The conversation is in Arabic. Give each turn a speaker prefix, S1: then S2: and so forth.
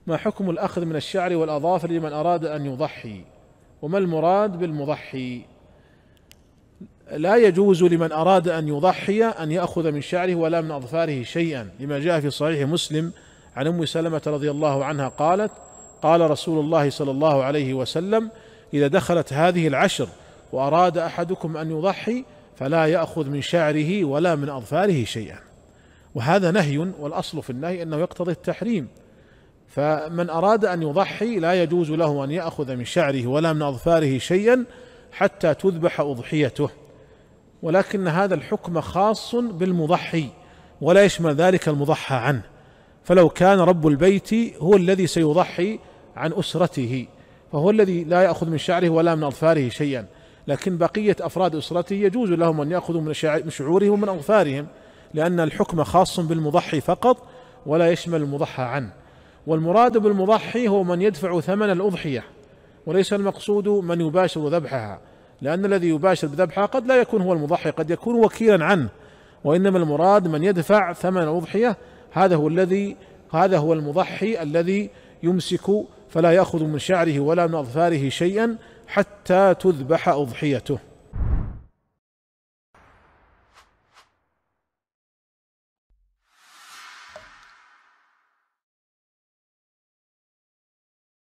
S1: ما حكم الأخذ من الشعر والأظافر لمن أراد أن يضحي؟ وما المراد بالمضحي؟ لا يجوز لمن أراد أن يضحي أن يأخذ من شعره ولا من أظفاره شيئا، لما جاء في صحيح مسلم عن أم سلمة رضي الله عنها قالت: قال رسول الله صلى الله عليه وسلم: إذا دخلت هذه العشر وأراد أحدكم أن يضحي فلا يأخذ من شعره ولا من أظفاره شيئا. وهذا نهي، والأصل في النهي أنه يقتضي التحريم، فمن أراد أن يضحي لا يجوز له أن يأخذ من شعره ولا من أظفاره شيئا حتى تذبح أضحيته. ولكن هذا الحكم خاص بالمضحي ولا يشمل ذلك المضحى عنه، فلو كان رب البيت هو الذي سيضحي عن أسرته فهو الذي لا يأخذ من شعره ولا من أظفاره شيئا، لكن بقية أفراد أسرته يجوز لهم أن يأخذوا من شعورهم ومن أظفارهم، لأن الحكم خاص بالمضحي فقط ولا يشمل المضحى عنه. والمراد بالمضحي هو من يدفع ثمن الأضحية، وليس المقصود من يباشر ذبحها، لأن الذي يباشر بذبحها قد لا يكون هو المضحي، قد يكون وكيلا عنه، وإنما المراد من يدفع ثمن الأضحية، هذا هو المضحي الذي يمسك فلا يأخذ من شعره ولا من أظفاره شيئا حتى تذبح أضحيته.